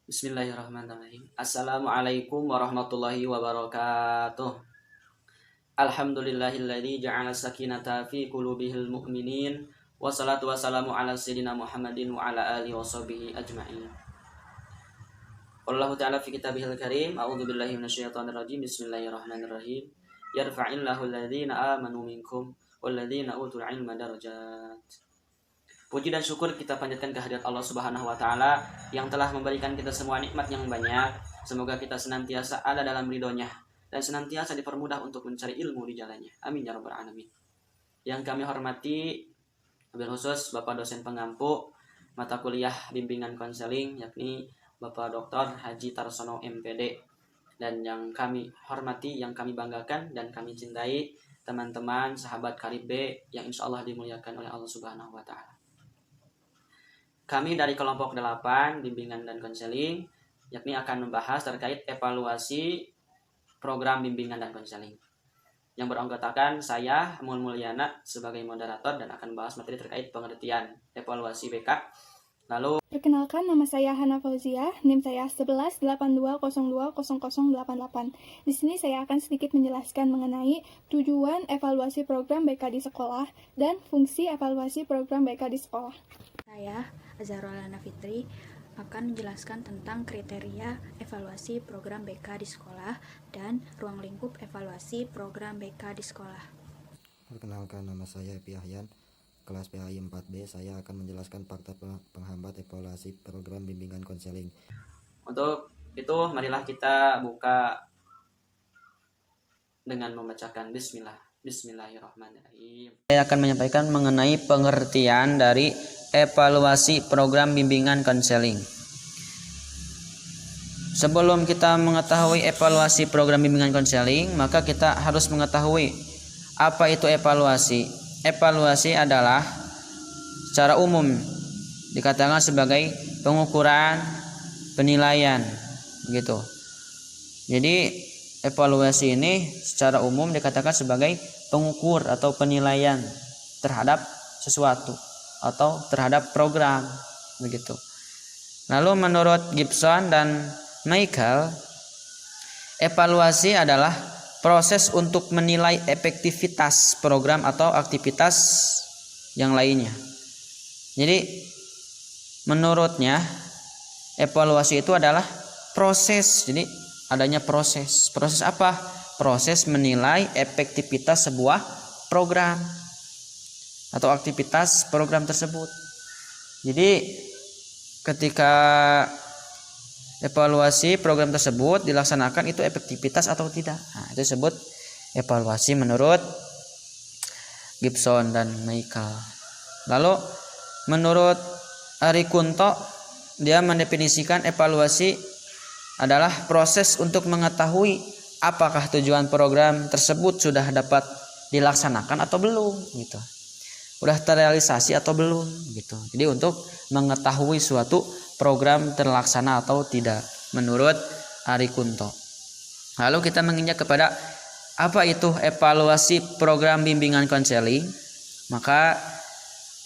Bismillahirrahmanirrahim. Assalamualaikum warahmatullahi wabarakatuh. Alhamdulillahilladzi ja'ala sakinata fi qulubihil mu'minin. Wassalatu wassalamu ala sayyidina Muhammadin wa ala alihi washabihi ajma'in. Wallahu ta'ala fi kitabihil karim. A'udzu billahi minasyaitonir rajim. Bismillahirrahmanirrahim. Yarfa'illahu alladhina amanu minkum walladzina utul ilma darajat. Puji dan syukur kita panjatkan kehadirat Allah Subhanahu wa taala yang telah memberikan kita semua nikmat yang banyak. Semoga kita senantiasa ada dalam ridhonya dan senantiasa dipermudah untuk mencari ilmu di jalannya. Amin ya rabbal alamin. Yang kami hormati wabil khusus Bapak dosen pengampu mata kuliah bimbingan konseling yakni Bapak Dr. Haji Tarsono MPD, dan yang kami hormati, yang kami banggakan dan kami cintai teman-teman sahabat Karib B yang insya Allah dimuliakan oleh Allah Subhanahu wa taala. Kami dari kelompok 8 bimbingan dan konseling yakni akan membahas terkait evaluasi program bimbingan dan konseling yang beranggotakan saya Mul Mulyana sebagai moderator dan akan membahas materi terkait pengertian evaluasi BK. Lalu perkenalkan, nama saya Hana Fauziah, NIM saya 1182020088. Di sini saya akan sedikit menjelaskan mengenai tujuan evaluasi program BK di sekolah dan fungsi evaluasi program BK di sekolah. Saya Azharul Lana Fitri akan menjelaskan tentang kriteria evaluasi program BK di sekolah dan ruang lingkup evaluasi program BK di sekolah. Perkenalkan, nama saya Epi Ahyan, kelas PAI 4B. Saya akan menjelaskan faktor penghambat evaluasi program bimbingan konseling. untuk itu marilah kita buka dengan membacakan Bismillahirrahmanirrahim. Saya akan menyampaikan mengenai pengertian dari evaluasi program bimbingan konseling. Sebelum kita mengetahui evaluasi program bimbingan konseling, maka kita harus mengetahui apa itu evaluasi. Evaluasi adalah secara umum dikatakan sebagai pengukuran, penilaian, begitu. Jadi evaluasi ini secara umum dikatakan sebagai pengukur atau penilaian terhadap sesuatu atau terhadap program, begitu. Lalu menurut Gibson dan Michael, evaluasi adalah proses untuk menilai efektivitas program atau aktivitas yang lainnya. Jadi menurutnya evaluasi itu adalah proses. Jadi adanya proses. Proses apa? Proses menilai efektivitas sebuah program atau aktivitas program tersebut. Jadi ketika evaluasi program tersebut dilaksanakan itu efektivitas atau tidak. Nah, itu disebut evaluasi menurut Gibson dan Michael. Lalu menurut Ari Kunto, dia mendefinisikan evaluasi adalah proses untuk mengetahui apakah tujuan program tersebut sudah dapat dilaksanakan atau belum, gitu. Udah terrealisasi atau belum, gitu. Jadi untuk mengetahui suatu program terlaksana atau tidak menurut Ari Kunto. Lalu kita menginjak kepada apa itu evaluasi program bimbingan konseling. Maka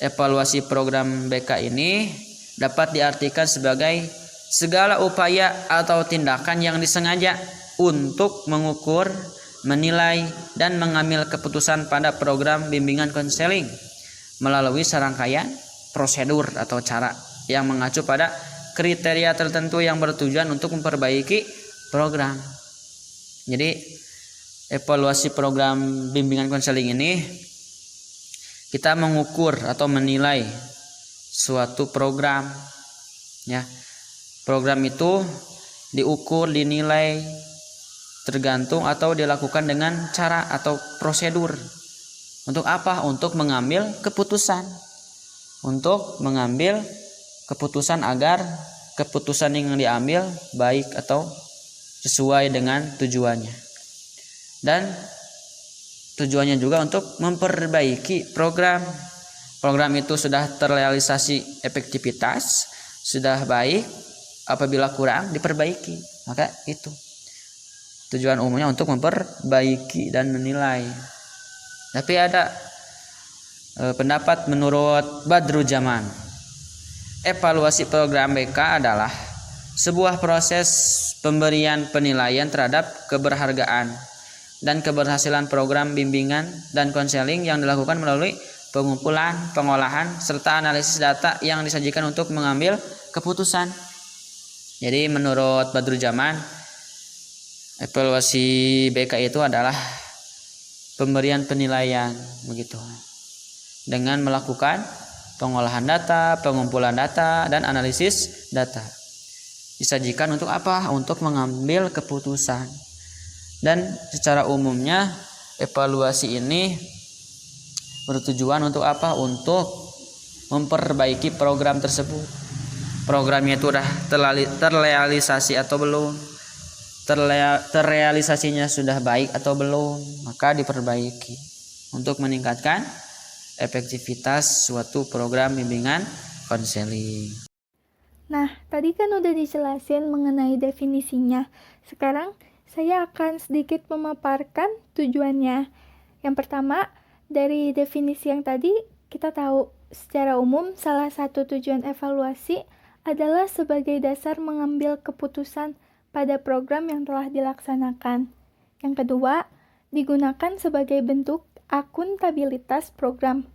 evaluasi program BK ini dapat diartikan sebagai segala upaya atau tindakan yang disengaja untuk mengukur, menilai, dan mengambil keputusan pada program bimbingan konseling melalui serangkaian prosedur atau cara yang mengacu pada kriteria tertentu yang bertujuan untuk memperbaiki program. Jadi evaluasi program bimbingan konseling ini kita mengukur atau menilai suatu program, ya. Program itu diukur, dinilai tergantung atau dilakukan dengan cara atau prosedur. Untuk apa? Untuk mengambil keputusan. Untuk mengambil keputusan agar keputusan yang diambil baik atau sesuai dengan tujuannya. Dan tujuannya juga untuk memperbaiki program. Program itu sudah terrealisasi efektivitas, sudah baik, apabila kurang diperbaiki. Maka itu tujuan umumnya untuk memperbaiki dan menilai. Tapi ada pendapat menurut Badru Jaman, evaluasi program BK adalah sebuah proses pemberian penilaian terhadap keberhargaan dan keberhasilan program bimbingan dan konseling yang dilakukan melalui pengumpulan, pengolahan, serta analisis data yang disajikan untuk mengambil keputusan. Jadi menurut Badrul Jaman, evaluasi BK itu adalah pemberian penilaian begitu. Dengan melakukan pengolahan data, pengumpulan data, dan analisis data. Disajikan untuk apa? Untuk mengambil keputusan. Dan secara umumnya evaluasi ini bertujuan untuk apa? Untuk memperbaiki program tersebut. Programnya itu sudah terrealisasi atau belum? Terrealisasinya sudah baik atau belum? Maka diperbaiki untuk meningkatkan efektivitas suatu program bimbingan konseling. Nah, tadi kan udah dijelasin mengenai definisinya. Sekarang saya akan sedikit memaparkan tujuannya. Yang pertama, dari definisi yang tadi kita tahu secara umum salah satu tujuan evaluasi adalah sebagai dasar mengambil keputusan pada program yang telah dilaksanakan. Yang kedua, digunakan sebagai bentuk akuntabilitas program.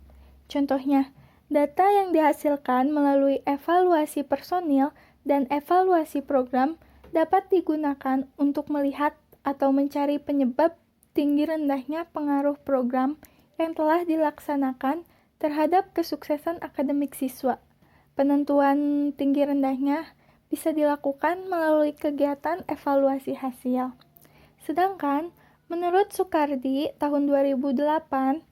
Contohnya, data yang dihasilkan melalui evaluasi personil dan evaluasi program dapat digunakan untuk melihat atau mencari penyebab tinggi rendahnya pengaruh program yang telah dilaksanakan terhadap kesuksesan akademik siswa. Penentuan tinggi rendahnya bisa dilakukan melalui kegiatan evaluasi hasil. Sedangkan, menurut Soekardi tahun 2008,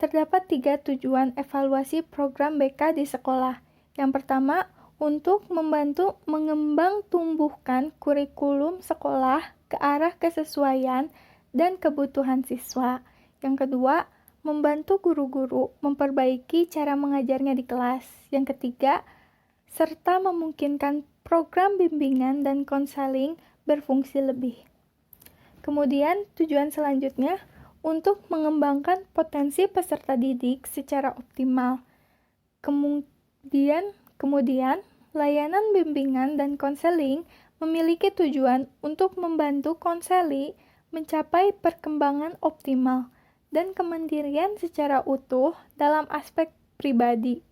terdapat 3 tujuan evaluasi program BK di sekolah. Yang pertama, untuk membantu mengembang tumbuhkan kurikulum sekolah ke arah kesesuaian dan kebutuhan siswa. Yang kedua, membantu guru-guru memperbaiki cara mengajarnya di kelas. Yang ketiga, serta memungkinkan program bimbingan dan konseling berfungsi lebih. Kemudian, tujuan selanjutnya untuk mengembangkan potensi peserta didik secara optimal. Kemudian, layanan bimbingan dan konseling memiliki tujuan untuk membantu konseli mencapai perkembangan optimal dan kemandirian secara utuh dalam aspek pribadi,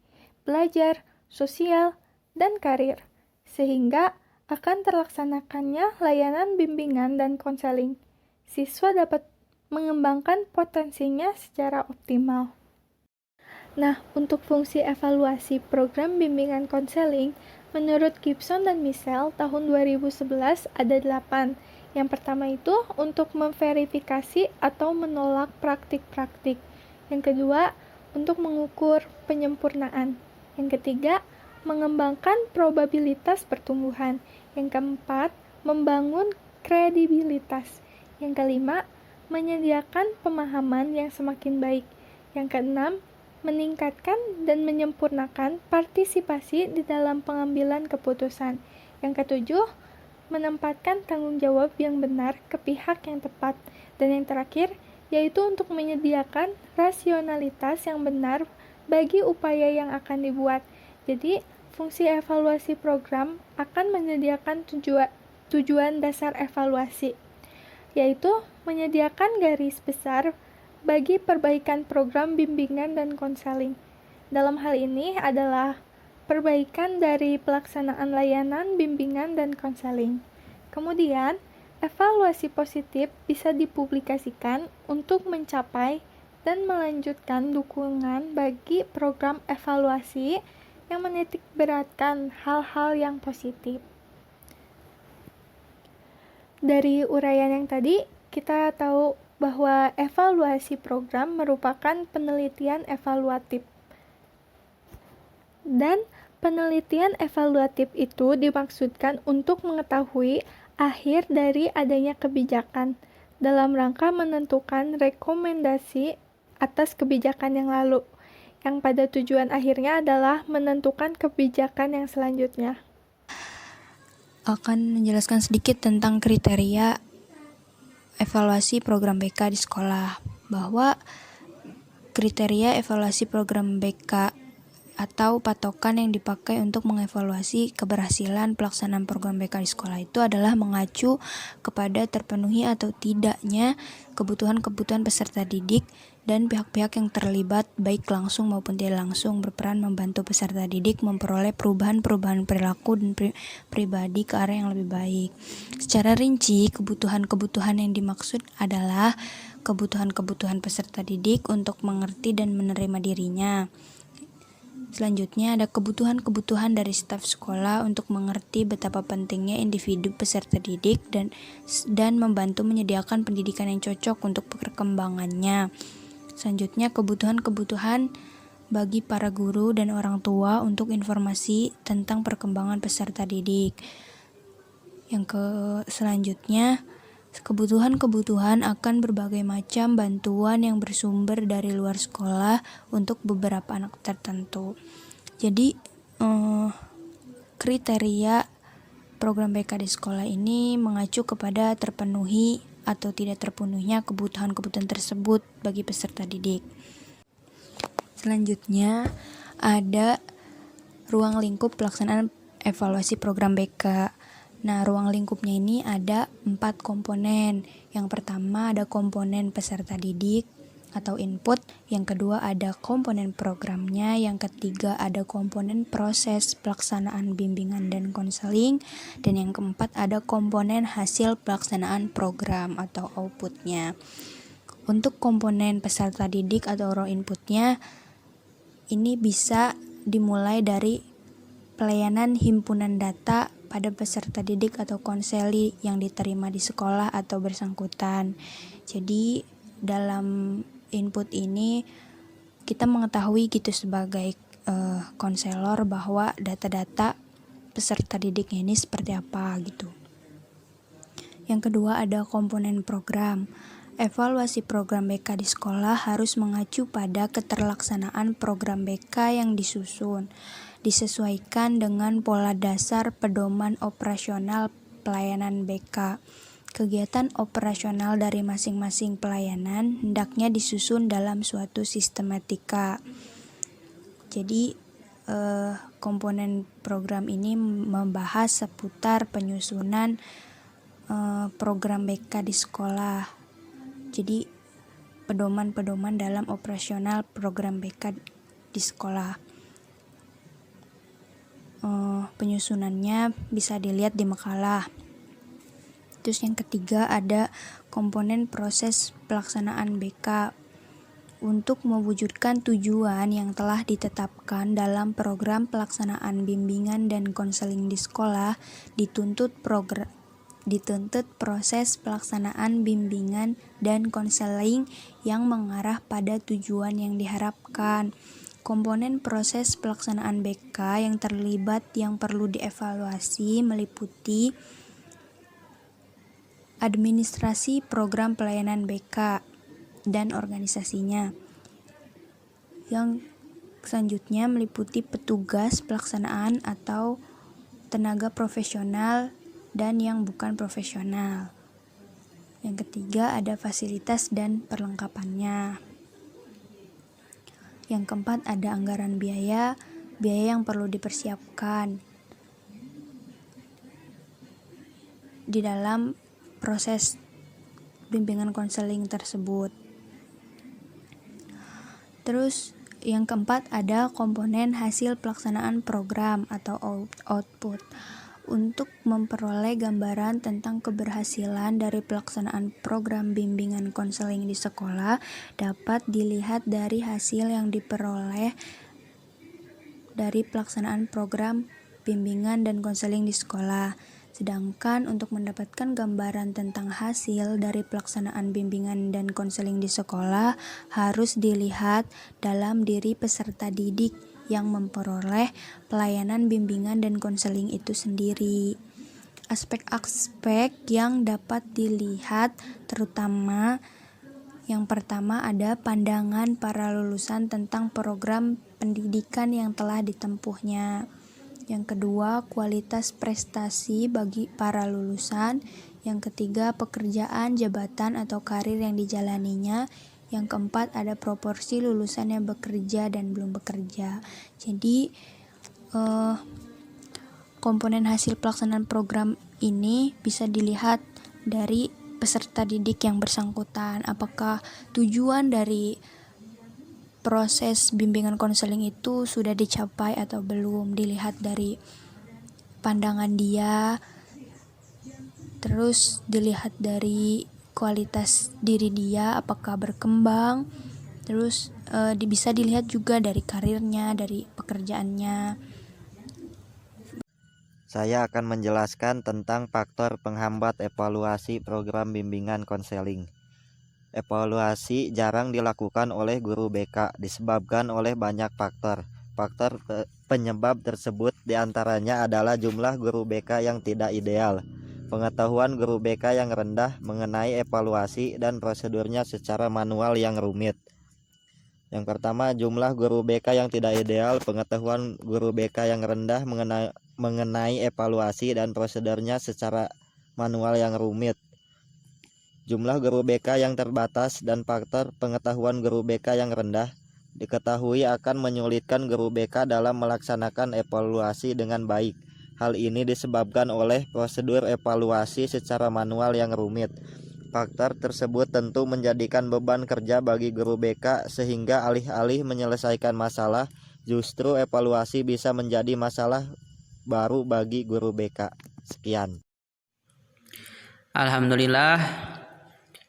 belajar, sosial, dan karir, sehingga akan terlaksanakannya layanan bimbingan dan konseling. Siswa dapat mengembangkan potensinya secara optimal. Nah, untuk fungsi evaluasi program bimbingan konseling, menurut Gibson dan Michel tahun 2011 ada 8. Yang pertama itu untuk memverifikasi atau menolak praktik-praktik. Yang kedua, untuk mengukur penyempurnaan. Yang ketiga, mengembangkan probabilitas pertumbuhan. Yang keempat, membangun kredibilitas. Yang kelima, menyediakan pemahaman yang semakin baik. Yang keenam, meningkatkan dan menyempurnakan partisipasi di dalam pengambilan keputusan. Yang ketujuh, menempatkan tanggung jawab yang benar ke pihak yang tepat. Dan yang terakhir, yaitu untuk menyediakan rasionalitas yang benar bagi upaya yang akan dibuat. Jadi, fungsi evaluasi program akan menyediakan tujuan dasar evaluasi, yaitu menyediakan garis besar bagi perbaikan program bimbingan dan konseling. Dalam hal ini adalah perbaikan dari pelaksanaan layanan bimbingan dan konseling. Kemudian, evaluasi positif bisa dipublikasikan untuk mencapai dan melanjutkan dukungan bagi program evaluasi yang menitik beratkan hal-hal yang positif. Dari uraian yang tadi, kita tahu bahwa evaluasi program merupakan penelitian evaluatif. Dan penelitian evaluatif itu dimaksudkan untuk mengetahui akhir dari adanya kebijakan dalam rangka menentukan rekomendasi atas kebijakan yang lalu, yang pada tujuan akhirnya adalah menentukan kebijakan yang selanjutnya. Akan menjelaskan sedikit tentang kriteria evaluasi program BK di sekolah, bahwa kriteria evaluasi program BK atau patokan yang dipakai untuk mengevaluasi keberhasilan pelaksanaan program BK di sekolah itu adalah mengacu kepada terpenuhi atau tidaknya kebutuhan-kebutuhan peserta didik dan pihak-pihak yang terlibat baik langsung maupun tidak langsung berperan membantu peserta didik memperoleh perubahan-perubahan perilaku dan pribadi ke arah yang lebih baik. Secara rinci, kebutuhan-kebutuhan yang dimaksud adalah kebutuhan-kebutuhan peserta didik untuk mengerti dan menerima dirinya. Selanjutnya ada kebutuhan-kebutuhan dari staf sekolah untuk mengerti betapa pentingnya individu peserta didik dan membantu menyediakan pendidikan yang cocok untuk perkembangannya. Selanjutnya kebutuhan-kebutuhan bagi para guru dan orang tua untuk informasi tentang perkembangan peserta didik. Selanjutnya kebutuhan-kebutuhan akan berbagai macam bantuan yang bersumber dari luar sekolah untuk beberapa anak tertentu. Jadi kriteria program BK di sekolah ini mengacu kepada terpenuhi atau tidak terpenuhinya kebutuhan-kebutuhan tersebut bagi peserta didik. Selanjutnya ada ruang lingkup pelaksanaan evaluasi program BK. Nah, ruang lingkupnya ini ada 4 komponen. Yang pertama ada komponen peserta didik atau input, yang kedua ada komponen programnya, yang ketiga ada komponen proses pelaksanaan bimbingan dan konseling, dan yang keempat ada komponen hasil pelaksanaan program atau outputnya. Untuk komponen peserta didik atau raw inputnya, ini bisa dimulai dari pelayanan himpunan data pada peserta didik atau konseli yang diterima di sekolah atau bersangkutan. Jadi dalam input ini kita mengetahui gitu sebagai konselor bahwa data-data peserta didiknya ini seperti apa gitu. Yang kedua ada komponen program. Evaluasi program BK di sekolah harus mengacu pada keterlaksanaan program BK yang disusun, disesuaikan dengan pola dasar pedoman operasional pelayanan BK. Kegiatan operasional dari masing-masing pelayanan hendaknya disusun dalam suatu sistematika. Jadi komponen program ini membahas seputar penyusunan program BK di sekolah. Jadi pedoman-pedoman dalam operasional program BK di sekolah. Penyusunannya bisa dilihat di makalah. Terus yang ketiga ada komponen proses pelaksanaan BK. Untuk mewujudkan tujuan yang telah ditetapkan dalam program pelaksanaan bimbingan dan konseling di sekolah, dituntut proses pelaksanaan bimbingan dan konseling yang mengarah pada tujuan yang diharapkan. Komponen proses pelaksanaan BK yang terlibat yang perlu dievaluasi meliputi administrasi program pelayanan BK dan organisasinya. Yang selanjutnya meliputi petugas pelaksanaan atau tenaga profesional dan yang bukan profesional. Yang ketiga ada fasilitas dan perlengkapannya. Yang keempat ada anggaran biaya yang perlu dipersiapkan di dalam proses bimbingan konseling tersebut. Terus yang keempat ada komponen hasil pelaksanaan program atau output. Untuk memperoleh gambaran tentang keberhasilan dari pelaksanaan program bimbingan konseling di sekolah dapat dilihat dari hasil yang diperoleh dari pelaksanaan program bimbingan dan konseling di sekolah. Sedangkan untuk mendapatkan gambaran tentang hasil dari pelaksanaan bimbingan dan konseling di sekolah harus dilihat dalam diri peserta didik yang memperoleh pelayanan bimbingan dan konseling itu sendiri. Aspek-aspek yang dapat dilihat terutama yang pertama ada pandangan para lulusan tentang program pendidikan yang telah ditempuhnya. Yang kedua, kualitas prestasi bagi para lulusan. Yang ketiga, pekerjaan, jabatan atau karir yang dijalaninya. Yang keempat ada proporsi lulusan yang bekerja dan belum bekerja. Jadi komponen hasil pelaksanaan program ini bisa dilihat dari peserta didik yang bersangkutan. Apakah tujuan dari proses bimbingan konseling itu sudah dicapai atau belum, dilihat dari pandangan dia, terus dilihat dari kualitas diri dia apakah berkembang, terus bisa dilihat juga dari karirnya, dari pekerjaannya. Saya akan menjelaskan tentang faktor penghambat evaluasi program bimbingan konseling. Evaluasi jarang dilakukan oleh guru BK disebabkan oleh banyak faktor. Faktor penyebab tersebut diantaranya adalah jumlah guru BK yang tidak ideal, pengetahuan guru BK yang rendah mengenai evaluasi dan prosedurnya secara manual yang rumit. Yang pertama, jumlah guru BK yang tidak ideal, pengetahuan guru BK yang rendah mengenai evaluasi dan prosedurnya secara manual yang rumit. Jumlah guru BK yang terbatas dan faktor pengetahuan guru BK yang rendah diketahui akan menyulitkan guru BK dalam melaksanakan evaluasi dengan baik. Hal ini disebabkan oleh prosedur evaluasi secara manual yang rumit. Faktor tersebut tentu menjadikan beban kerja bagi guru BK sehingga alih-alih menyelesaikan masalah, justru evaluasi bisa menjadi masalah baru bagi guru BK. Sekian. Alhamdulillah,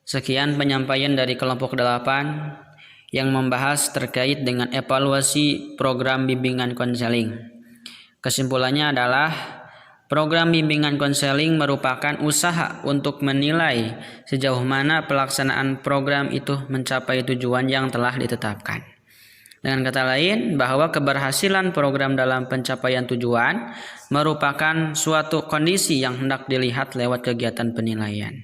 sekian penyampaian dari kelompok 8 yang membahas terkait dengan evaluasi program bimbingan konseling. Kesimpulannya adalah program bimbingan konseling merupakan usaha untuk menilai sejauh mana pelaksanaan program itu mencapai tujuan yang telah ditetapkan. Dengan kata lain, bahwa keberhasilan program dalam pencapaian tujuan merupakan suatu kondisi yang hendak dilihat lewat kegiatan penilaian.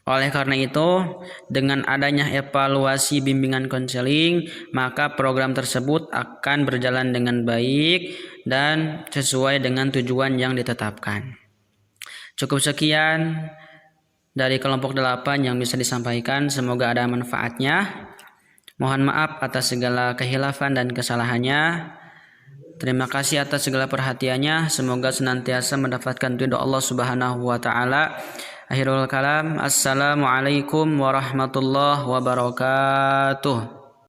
Oleh karena itu, dengan adanya evaluasi bimbingan konseling, maka program tersebut akan berjalan dengan baik dan sesuai dengan tujuan yang ditetapkan. Cukup sekian dari kelompok 8 yang bisa disampaikan. Semoga ada manfaatnya. Mohon maaf atas segala khilafan dan kesalahannya. Terima kasih atas segala perhatiannya. Semoga senantiasa mendapatkan ridho Allah Subhanahu wa taala. Akhirul kalam, assalamualaikum warahmatullahi wabarakatuh.